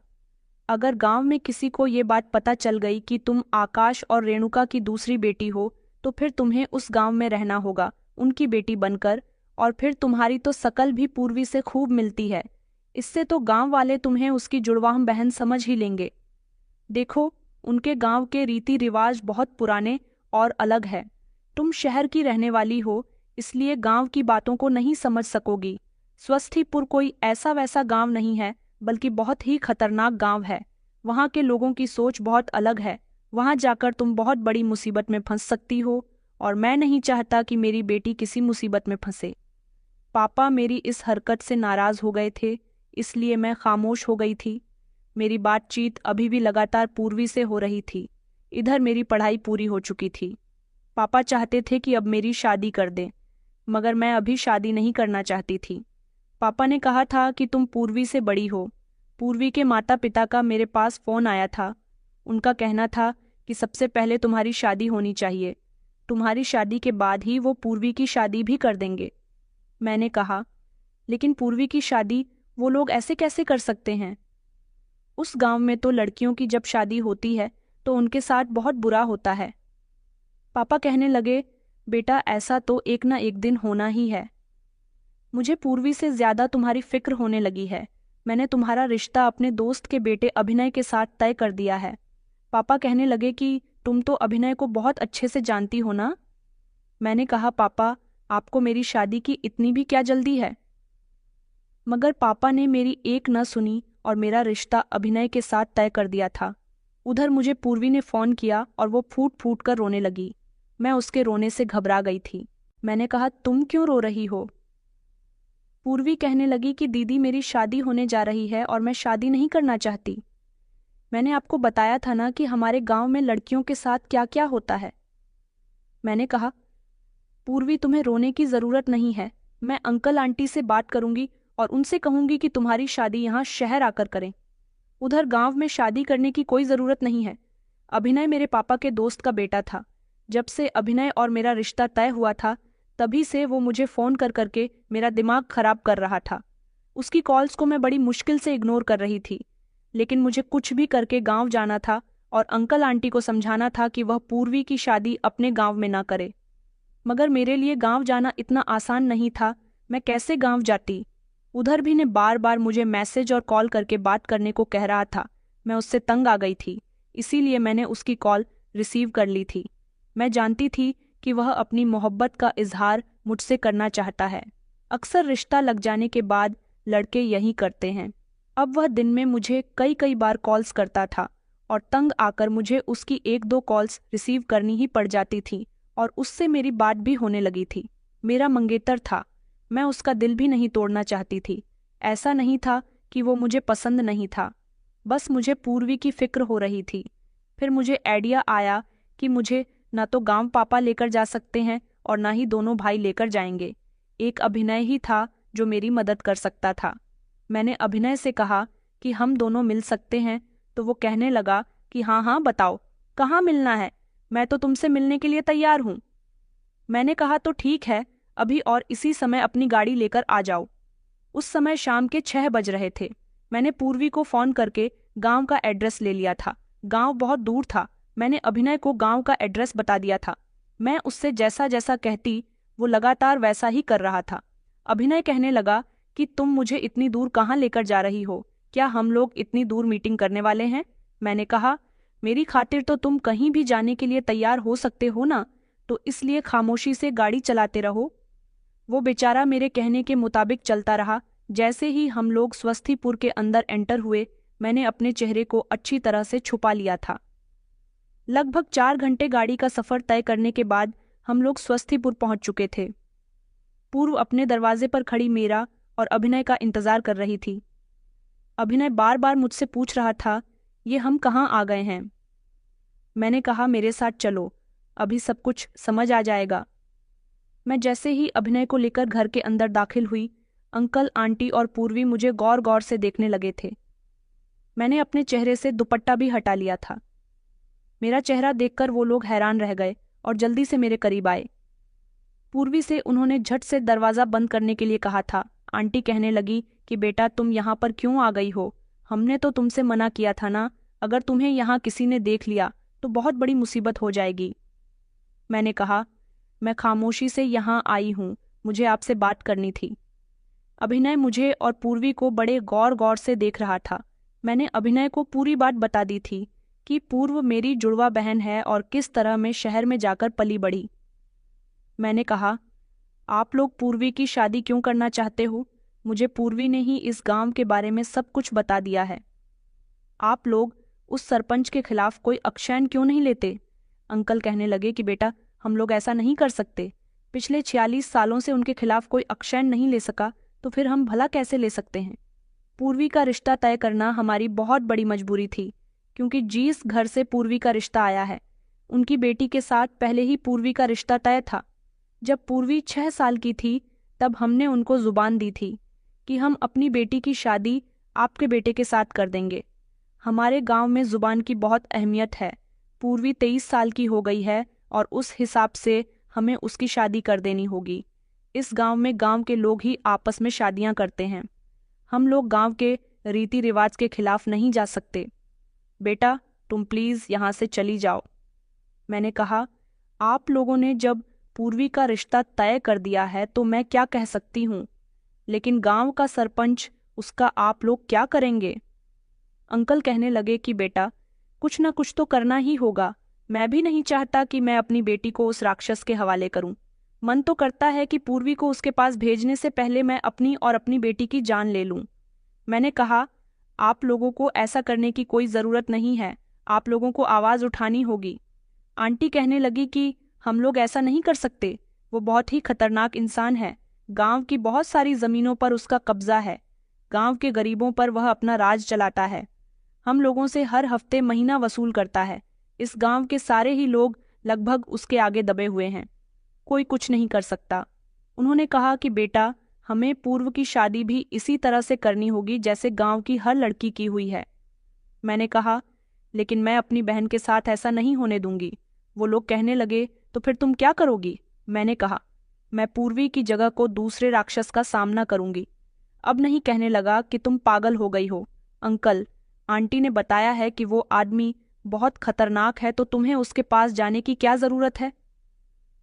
अगर गांव में किसी को ये बात पता चल गई कि तुम आकाश और रेणुका की दूसरी बेटी हो तो फिर तुम्हें उस गांव में रहना होगा उनकी बेटी बनकर, और फिर तुम्हारी तो शकल भी पूर्वी से खूब मिलती है, इससे तो गांव वाले तुम्हें उसकी जुड़वां बहन समझ ही लेंगे। देखो, उनके गांव के रीति रिवाज बहुत पुराने और अलग है। तुम शहर की रहने वाली हो, इसलिए गांव की बातों को नहीं समझ सकोगी। स्वस्थीपुर कोई ऐसा वैसा गांव नहीं है, बल्कि बहुत ही खतरनाक गांव है। वहां के लोगों की सोच बहुत अलग है। वहां जाकर तुम बहुत बड़ी मुसीबत में फंस सकती हो और मैं नहीं चाहता कि मेरी बेटी किसी मुसीबत में फंसे। पापा मेरी इस हरकत से नाराज हो गए थे, इसलिए मैं खामोश हो गई थी। मेरी बातचीत अभी भी लगातार पूर्वी से हो रही थी। इधर मेरी पढ़ाई पूरी हो चुकी थी। पापा चाहते थे कि अब मेरी शादी कर दें, मगर मैं अभी शादी नहीं करना चाहती थी। पापा ने कहा था कि तुम पूर्वी से बड़ी हो। पूर्वी के माता पिता का मेरे पास फ़ोन आया था। उनका कहना था कि सबसे पहले तुम्हारी शादी होनी चाहिए, तुम्हारी शादी के बाद ही वो पूर्वी की शादी भी कर देंगे। मैंने कहा, लेकिन पूर्वी की शादी वो लोग ऐसे कैसे कर सकते हैं? उस गांव में तो लड़कियों की जब शादी होती है तो उनके साथ बहुत बुरा होता है। पापा कहने लगे, बेटा ऐसा तो एक ना एक दिन होना ही है। मुझे पूर्वी से ज्यादा तुम्हारी फिक्र होने लगी है। मैंने तुम्हारा रिश्ता अपने दोस्त के बेटे अभिनय के साथ तय कर दिया है। पापा कहने लगे कि तुम तो अभिनय को बहुत अच्छे से जानती हो ना? मैंने कहा, पापा आपको मेरी शादी की इतनी भी क्या जल्दी है? मगर पापा ने मेरी एक न सुनी और मेरा रिश्ता अभिनय के साथ तय कर दिया था। उधर मुझे पूर्वी ने फ़ोन किया और वो फूट फूट कर रोने लगी। मैं उसके रोने से घबरा गई थी। मैंने कहा, तुम क्यों रो रही हो? पूर्वी कहने लगी कि दीदी मेरी शादी होने जा रही है और मैं शादी नहीं करना चाहती। मैंने आपको बताया था ना कि हमारे गांव में लड़कियों के साथ क्या क्या होता है। मैंने कहा, पूर्वी तुम्हें रोने की ज़रूरत नहीं है, मैं अंकल आंटी से बात करूंगी और उनसे कहूंगी कि तुम्हारी शादी यहाँ शहर आकर करें। उधर गांव में शादी करने की कोई ज़रूरत नहीं है। अभिनय मेरे पापा के दोस्त का बेटा था। जब से अभिनय और मेरा रिश्ता तय हुआ था तभी से वो मुझे फ़ोन कर करके मेरा दिमाग खराब कर रहा था। उसकी कॉल्स को मैं बड़ी मुश्किल से इग्नोर कर रही थी, लेकिन मुझे कुछ भी करके गांव जाना था और अंकल आंटी को समझाना था कि वह पूर्वी की शादी अपने गांव में ना करे। मगर मेरे लिए गांव जाना इतना आसान नहीं था। मैं कैसे गांव जाती? उधर भी ने बार बार मुझे मैसेज और कॉल करके बात करने को कह रहा था। मैं उससे तंग आ गई थी, इसीलिए मैंने उसकी कॉल रिसीव कर ली थी। मैं जानती थी कि वह अपनी मोहब्बत का इजहार मुझसे करना चाहता है। अक्सर रिश्ता लग जाने के बाद लड़के यही करते हैं। अब वह दिन में मुझे कई कई बार कॉल्स करता था और तंग आकर मुझे उसकी एक दो कॉल्स रिसीव करनी ही पड़ जाती थी और उससे मेरी बात भी होने लगी थी। मेरा मंगेतर था, मैं उसका दिल भी नहीं तोड़ना चाहती थी। ऐसा नहीं था कि वो मुझे पसंद नहीं था, बस मुझे पूर्वी की फिक्र हो रही थी। फिर मुझे आइडिया आया कि मुझे ना तो गांव पापा लेकर जा सकते हैं और ना ही दोनों भाई लेकर जाएंगे। एक अभिनय ही था जो मेरी मदद कर सकता था। मैंने अभिनय से कहा कि हम दोनों मिल सकते हैं, तो वो कहने लगा कि हाँ हाँ बताओ, कहाँ मिलना है, मैं तो तुमसे मिलने के लिए तैयार हूँ। मैंने कहा तो ठीक है, अभी और इसी समय अपनी गाड़ी लेकर आ जाओ। उस समय शाम के 6 बज रहे थे। मैंने पूर्वी को फोन करके गांव का एड्रेस ले लिया था। गांव बहुत दूर था। मैंने अभिनय को गांव का एड्रेस बता दिया था। मैं उससे जैसा जैसा कहती वो लगातार वैसा ही कर रहा था। अभिनय कहने लगा कि तुम मुझे इतनी दूर कहाँ लेकर जा रही हो, क्या हम लोग इतनी दूर मीटिंग करने वाले हैं? मैंने कहा, मेरी खातिर तो तुम कहीं भी जाने के लिए तैयार हो सकते हो ना, तो इसलिए खामोशी से गाड़ी चलाते रहो। वो बेचारा मेरे कहने के मुताबिक चलता रहा। जैसे ही हम लोग स्वस्थीपुर के अंदर एंटर हुए, मैंने अपने चेहरे को अच्छी तरह से छुपा लिया था। लगभग 4 घंटे गाड़ी का सफर तय करने के बाद हम लोग स्वस्थीपुर पहुंच चुके थे। पूर्व अपने दरवाजे पर खड़ी मेरा और अभिनय का इंतजार कर रही थी। अभिनय बार बार मुझसे पूछ रहा था, ये हम कहाँ आ गए हैं? मैंने कहा, मेरे साथ चलो, अभी सब कुछ समझ आ जाएगा। मैं जैसे ही अभिनय को लेकर घर के अंदर दाखिल हुई, अंकल, आंटी और पूर्वी मुझे गौर गौर से देखने लगे थे। मैंने अपने चेहरे से दुपट्टा भी हटा लिया था। मेरा चेहरा देखकर वो लोग हैरान रह गए और जल्दी से मेरे करीब आए। पूर्वी से उन्होंने झट से दरवाज़ा बंद करने के लिए कहा था। आंटी कहने लगी कि बेटा, तुम यहाँ पर क्यों आ गई हो? हमने तो तुमसे मना किया था ना, अगर तुम्हें यहाँ किसी ने देख लिया तो बहुत बड़ी मुसीबत हो जाएगी। मैंने कहा, मैं खामोशी से यहाँ आई हूँ, मुझे आपसे बात करनी थी। अभिनय मुझे और पूर्वी को बड़े गौर गौर से देख रहा था। मैंने अभिनय को पूरी बात बता दी थी कि पूर्व मेरी जुड़वा बहन है और किस तरह मैं शहर में जाकर पली बढ़ी। मैंने कहा, आप लोग पूर्वी की शादी क्यों करना चाहते हो? मुझे पूर्वी ने ही इस गांव के बारे में सब कुछ बता दिया है। आप लोग उस सरपंच के खिलाफ कोई एक्शन क्यों नहीं लेते? अंकल कहने लगे कि बेटा, हम लोग ऐसा नहीं कर सकते। पिछले 46 सालों से उनके खिलाफ कोई एक्शन नहीं ले सका, तो फिर हम भला कैसे ले सकते हैं? पूर्वी का रिश्ता तय करना हमारी बहुत बड़ी मजबूरी थी, क्योंकि जिस घर से पूर्वी का रिश्ता आया है, उनकी बेटी के साथ पहले ही पूर्वी का रिश्ता तय था। जब पूर्वी 6 साल की थी, तब हमने उनको जुबान दी थी कि हम अपनी बेटी की शादी आपके बेटे के साथ कर देंगे। हमारे गांव में जुबान की बहुत अहमियत है। पूर्वी 23 साल की हो गई है और उस हिसाब से हमें उसकी शादी कर देनी होगी। इस गांव में गांव के लोग ही आपस में शादियां करते हैं। हम लोग गांव के रीति रिवाज के खिलाफ नहीं जा सकते। बेटा, तुम प्लीज़ यहाँ से चली जाओ। मैंने कहा, आप लोगों ने जब पूर्वी का रिश्ता तय कर दिया है तो मैं क्या कह सकती हूँ, लेकिन गांव का सरपंच, उसका आप लोग क्या करेंगे? अंकल कहने लगे कि बेटा, कुछ ना कुछ तो करना ही होगा। मैं भी नहीं चाहता कि मैं अपनी बेटी को उस राक्षस के हवाले करूं। मन तो करता है कि पूर्वी को उसके पास भेजने से पहले मैं अपनी और अपनी बेटी की जान ले लूं। मैंने कहा, आप लोगों को ऐसा करने की कोई ज़रूरत नहीं है, आप लोगों को आवाज़ उठानी होगी। आंटी कहने लगी कि हम लोग ऐसा नहीं कर सकते, वो बहुत ही खतरनाक इंसान है। गांव की बहुत सारी ज़मीनों पर उसका कब्जा है। गांव के गरीबों पर वह अपना राज चलाता है। हम लोगों से हर हफ्ते महीना वसूल करता है। इस गांव के सारे ही लोग लगभग उसके आगे दबे हुए हैं। कोई कुछ नहीं कर सकता। उन्होंने कहा कि बेटा, हमें पूर्व की शादी भी इसी तरह से करनी होगी जैसे गांव की हर लड़की की हुई है। मैंने कहा, लेकिन मैं अपनी बहन के साथ ऐसा नहीं होने दूंगी। वो लोग कहने लगे, तो फिर तुम क्या करोगी? मैंने कहा, मैं पूर्वी की जगह को दूसरे राक्षस का सामना करूंगी। अब नहीं कहने लगा कि तुम पागल हो गई हो। अंकल, आंटी ने बताया है कि वो आदमी बहुत खतरनाक है, तो तुम्हें उसके पास जाने की क्या ज़रूरत है?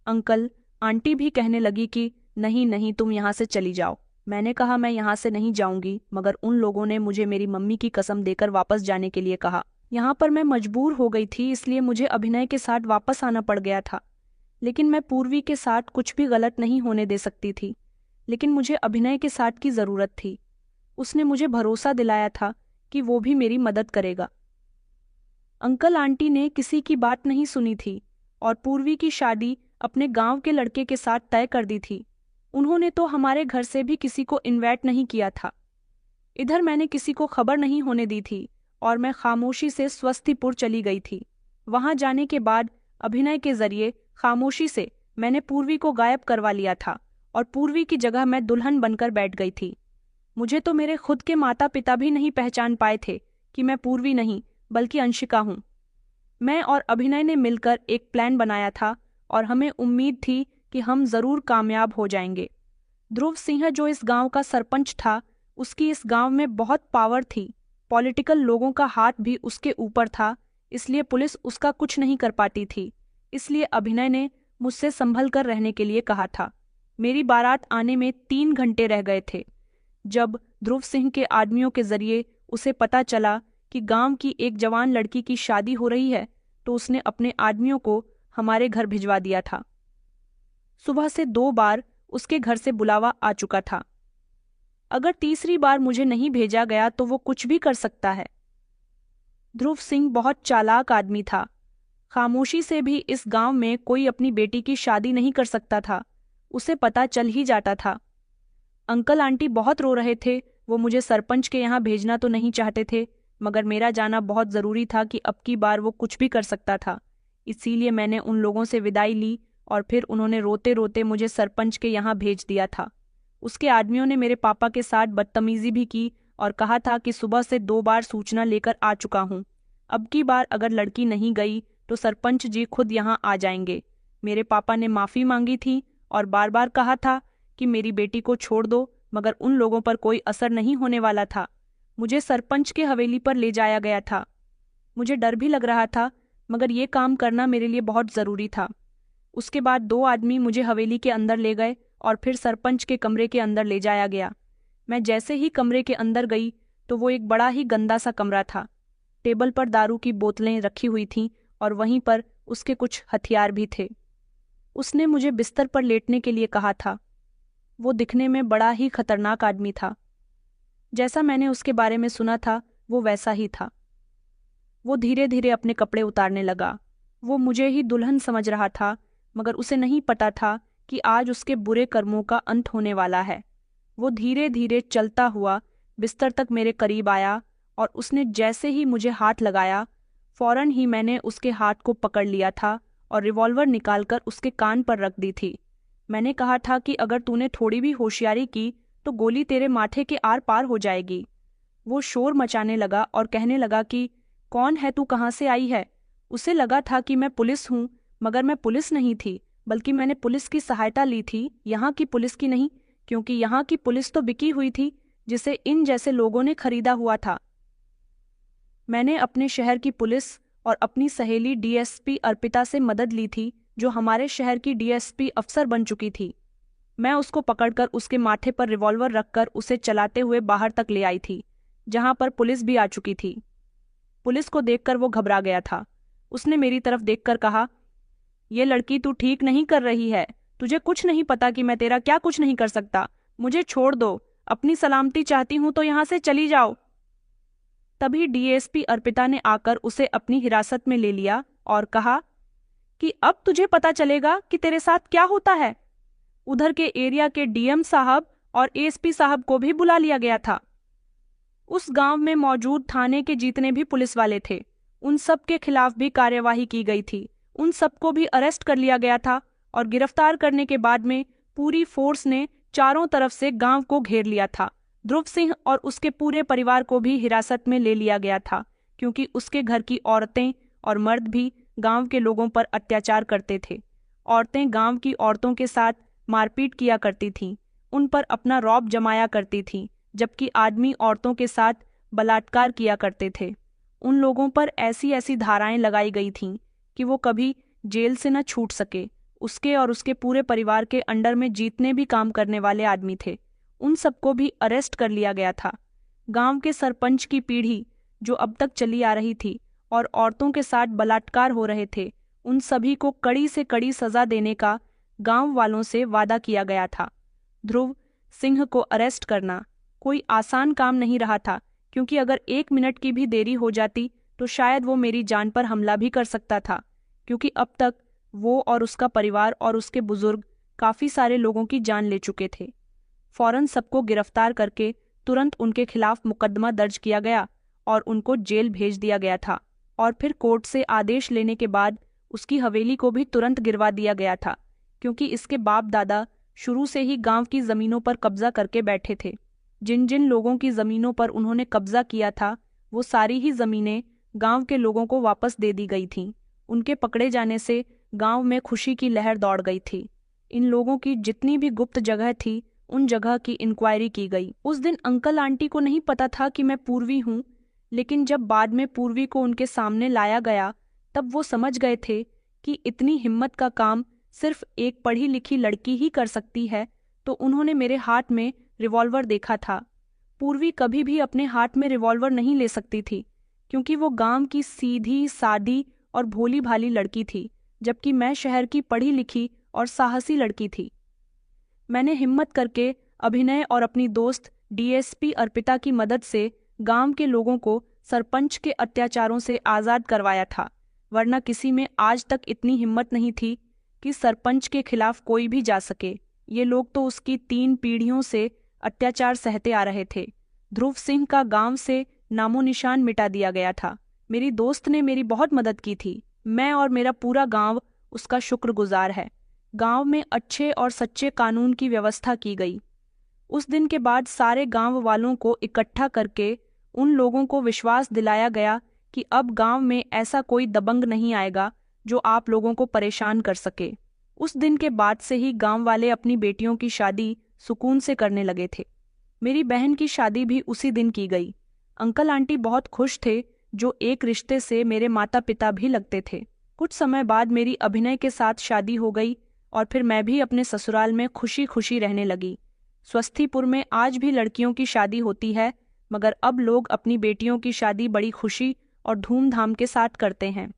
अंकल, आंटी भी कहने लगी कि नहीं नहीं, तुम यहाँ से चली जाओ। मैंने कहा, मैं यहाँ से नहीं जाऊंगी, मगर उन लोगों ने मुझे मेरी मम्मी की कसम देकर वापस जाने के लिए कहा। यहाँ पर मैं मजबूर हो गई थी, इसलिए मुझे अभिनय के साथ वापस आना पड़ गया था। लेकिन मैं पूर्वी के साथ कुछ भी गलत नहीं होने दे सकती थी। लेकिन मुझे अभिनय के साथ की ज़रूरत थी। उसने मुझे भरोसा दिलाया था कि वो भी मेरी मदद करेगा। अंकल आंटी ने किसी की बात नहीं सुनी थी और पूर्वी की शादी अपने गांव के लड़के के साथ तय कर दी थी। उन्होंने तो हमारे घर से भी किसी को इनवाइट नहीं किया था। इधर मैंने किसी को खबर नहीं होने दी थी और मैं खामोशी से स्वस्तिपुर चली गई थी। वहां जाने के बाद अभिनय के जरिए खामोशी से मैंने पूर्वी को गायब करवा लिया था और पूर्वी की जगह मैं दुल्हन बनकर बैठ गई थी। मुझे तो मेरे खुद के माता पिता भी नहीं पहचान पाए थे कि मैं पूर्वी नहीं बल्कि अंशिका हूँ। मैं और अभिनय ने मिलकर एक प्लान बनाया था और हमें उम्मीद थी कि हम जरूर कामयाब हो जाएंगे। ध्रुव सिंह जो इस गांव का सरपंच था, उसकी इस गांव में बहुत पावर थी। पॉलिटिकल लोगों का हाथ भी उसके ऊपर था, इसलिए पुलिस उसका कुछ नहीं कर पाती थी। इसलिए अभिनय ने मुझसे संभल कर रहने के लिए कहा था। मेरी बारात आने में 3 घंटे रह गए थे जब ध्रुव सिंह के आदमियों के जरिए उसे पता चला कि गांव की एक जवान लड़की की शादी हो रही है, तो उसने अपने आदमियों को हमारे घर भिजवा दिया था। सुबह से 2 बार उसके घर से बुलावा आ चुका था। अगर तीसरी बार मुझे नहीं भेजा गया तो वो कुछ भी कर सकता है। ध्रुव सिंह बहुत चालाक आदमी था। खामोशी से भी इस गांव में कोई अपनी बेटी की शादी नहीं कर सकता था, उसे पता चल ही जाता था। अंकल आंटी बहुत रो रहे थे। वो मुझे सरपंच के यहाँ भेजना तो नहीं चाहते थे, मगर मेरा जाना बहुत जरूरी था कि अब की बार वो कुछ भी कर सकता था। इसीलिए मैंने उन लोगों से विदाई ली और फिर उन्होंने रोते रोते मुझे सरपंच के यहाँ भेज दिया था। उसके आदमियों ने मेरे पापा के साथ बदतमीजी भी की और कहा था कि सुबह से 2 बार सूचना लेकर आ चुका हूँ। अब की बार अगर लड़की नहीं गई तो सरपंच जी खुद यहाँ आ जाएंगे। मेरे पापा ने माफ़ी मांगी थी और बार बार कहा था कि मेरी बेटी को छोड़ दो, मगर उन लोगों पर कोई असर नहीं होने वाला था। मुझे सरपंच के हवेली पर ले जाया गया था। मुझे डर भी लग रहा था, मगर ये काम करना मेरे लिए बहुत ज़रूरी था। उसके बाद 2 आदमी मुझे हवेली के अंदर ले गए और फिर सरपंच के कमरे के अंदर ले जाया गया। मैं जैसे ही कमरे के अंदर गई तो वो एक बड़ा ही गंदा सा कमरा था। टेबल पर दारू की बोतलें रखी हुई थीं और वहीं पर उसके कुछ हथियार भी थे। उसने मुझे बिस्तर पर लेटने के लिए कहा था। वो दिखने में बड़ा ही खतरनाक आदमी था। जैसा मैंने उसके बारे में सुना था वो वैसा ही था। वो धीरे धीरे अपने कपड़े उतारने लगा। वो मुझे ही दुल्हन समझ रहा था, मगर उसे नहीं पता था कि आज उसके बुरे कर्मों का अंत होने वाला है। वो धीरे धीरे चलता हुआ बिस्तर तक मेरे करीब आया और उसने जैसे ही मुझे हाथ लगाया, फौरन ही मैंने उसके हाथ को पकड़ लिया था और रिवॉल्वर निकालकर उसके कान पर रख दी थी। मैंने कहा था कि अगर तूने थोड़ी भी होशियारी की तो गोली तेरे माथे के आर पार हो जाएगी। वो शोर मचाने लगा और कहने लगा कि कौन है तू, कहाँ से आई है। उसे लगा था कि मैं पुलिस हूँ, मगर मैं पुलिस नहीं थी, बल्कि मैंने पुलिस की सहायता ली थी, यहाँ की पुलिस की नहीं, क्योंकि यहाँ की पुलिस तो बिकी हुई थी जिसे इन जैसे लोगों ने खरीदा हुआ था। मैंने अपने शहर की पुलिस और अपनी सहेली डीएसपी अर्पिता से मदद ली थी, जो हमारे शहर की डीएसपी अफसर बन चुकी थी। मैं उसको पकड़कर उसके माथे पर रिवॉल्वर रखकर उसे चलाते हुए बाहर तक ले आई थी, जहां पर पुलिस भी आ चुकी थी। पुलिस को देखकर वो घबरा गया था। उसने मेरी तरफ देखकर कहा, ये लड़की तू ठीक नहीं कर रही है। तुझे कुछ नहीं पता कि मैं तेरा क्या कुछ नहीं कर सकता। मुझे छोड़ दो। अपनी सलामती चाहती हूं तो यहाँ से चली जाओ। तभी डीएसपी अर्पिता ने आकर उसे अपनी हिरासत में ले लिया और कहा कि अब तुझे पता चलेगा कि तेरे साथ क्या होता है। उधर के एरिया के डीएम साहब और एसपी साहब को भी बुला लिया गया था। उस गांव में मौजूद थाने के जितने भी पुलिस वाले थे, उन सब के खिलाफ भी कार्यवाही की गई थी। उन सबको भी अरेस्ट कर लिया गया था और गिरफ्तार करने के बाद में पूरी फोर्स ने चारों तरफ से गांव को घेर लिया था। ध्रुव सिंह और उसके पूरे परिवार को भी हिरासत में ले लिया गया था, क्योंकि उसके घर की औरतें और मर्द भी गांव के लोगों पर अत्याचार करते थे। औरतें गांव की औरतों के साथ मारपीट किया करती थीं, उन पर अपना रौब जमाया करती थीं, जबकि आदमी औरतों के साथ बलात्कार किया करते थे। उन लोगों पर ऐसी ऐसी धाराएं लगाई गई थीं कि वो कभी जेल से न छूट सके। उसके और उसके पूरे परिवार के अंडर में जितने भी काम करने वाले आदमी थे, उन सबको भी अरेस्ट कर लिया गया था। गांव के सरपंच की पीढ़ी जो अब तक चली आ रही थी और औरतों के साथ बलात्कार हो रहे थे, उन सभी को कड़ी से कड़ी सजा देने का गांव वालों से वादा किया गया था। ध्रुव सिंह को अरेस्ट करना कोई आसान काम नहीं रहा था, क्योंकि अगर 1 मिनट की भी देरी हो जाती तो शायद वो मेरी जान पर हमला भी कर सकता था, क्योंकि अब तक वो और उसका परिवार और उसके बुजुर्ग काफ़ी सारे लोगों की जान ले चुके थे। फौरन सबको गिरफ्तार करके तुरंत उनके खिलाफ मुकदमा दर्ज किया गया और उनको जेल भेज दिया गया था। और फिर कोर्ट से आदेश लेने के बाद उसकी हवेली को भी तुरंत गिरवा दिया गया था, क्योंकि इसके बाप दादा शुरू से ही गांव की जमीनों पर कब्जा करके बैठे थे। जिन जिन लोगों की जमीनों पर उन्होंने कब्जा किया था वो सारी ही जमीनें गांव के लोगों को वापस दे दी गई थीं। उनके पकड़े जाने से गांव में खुशी की लहर दौड़ गई थी। इन लोगों की जितनी भी गुप्त जगह थी उन जगह की इंक्वायरी की गई। उस दिन अंकल आंटी को नहीं पता था कि मैं पूर्वी हूँ, लेकिन जब बाद में पूर्वी को उनके सामने लाया गया तब वो समझ गए थे कि इतनी हिम्मत का काम सिर्फ एक पढ़ी लिखी लड़की ही कर सकती है। तो उन्होंने मेरे हाथ में रिवॉल्वर देखा था। पूर्वी कभी भी अपने हाथ में रिवॉल्वर नहीं ले सकती थी, क्योंकि वो गांव की सीधी सादी और भोली भाली लड़की थी, जबकि मैं शहर की पढ़ी लिखी और साहसी लड़की थी। मैंने हिम्मत करके अभिनय और अपनी दोस्त डीएसपी अर्पिता की मदद से गांव के लोगों को सरपंच के अत्याचारों से आज़ाद करवाया था, वरना किसी में आज तक इतनी हिम्मत नहीं थी कि सरपंच के खिलाफ कोई भी जा सके। ये लोग तो उसकी 3 पीढ़ियों से अत्याचार सहते आ रहे थे। ध्रुव सिंह का गांव से नामो निशान मिटा दिया गया था। मेरी दोस्त ने मेरी बहुत मदद की थी। मैं और मेरा पूरा गांव उसका शुक्रगुजार है। गांव में अच्छे और सच्चे कानून की व्यवस्था की गई। उस दिन के बाद सारे गांव वालों को इकट्ठा करके उन लोगों को विश्वास दिलाया गया कि अब गांव में ऐसा कोई दबंग नहीं आएगा जो आप लोगों को परेशान कर सके। उस दिन के बाद से ही गांव वाले अपनी बेटियों की शादी सुकून से करने लगे थे। मेरी बहन की शादी भी उसी दिन की गई। अंकल आंटी बहुत खुश थे, जो एक रिश्ते से मेरे माता पिता भी लगते थे। कुछ समय बाद मेरी अभिनय के साथ शादी हो गई और फिर मैं भी अपने ससुराल में खुशी खुशी रहने लगी। स्वस्थीपुर में आज भी लड़कियों की शादी होती है, मगर अब लोग अपनी बेटियों की शादी बड़ी खुशी और धूमधाम के साथ करते हैं।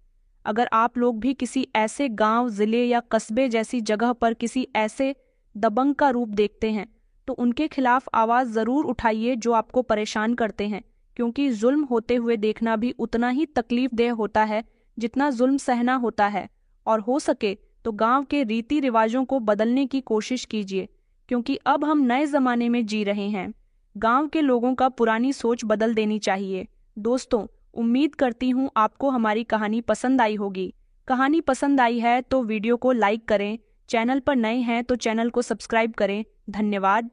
अगर आप लोग भी किसी ऐसे गांव, जिले या कस्बे जैसी जगह पर किसी ऐसे दबंग का रूप देखते हैं तो उनके खिलाफ आवाज़ ज़रूर उठाइए जो आपको परेशान करते हैं, क्योंकि जुल्म होते हुए देखना भी उतना ही तकलीफदेह होता है जितना जुल्म सहना होता है। और हो सके तो गांव के रीति रिवाजों को बदलने की कोशिश कीजिए, क्योंकि अब हम नए ज़माने में जी रहे हैं। गांव के लोगों का पुरानी सोच बदल देनी चाहिए। दोस्तों, उम्मीद करती हूँ आपको हमारी कहानी पसंद आई होगी। कहानी पसंद आई है तो वीडियो को लाइक करें, चैनल पर नए हैं तो चैनल को सब्सक्राइब करें। धन्यवाद।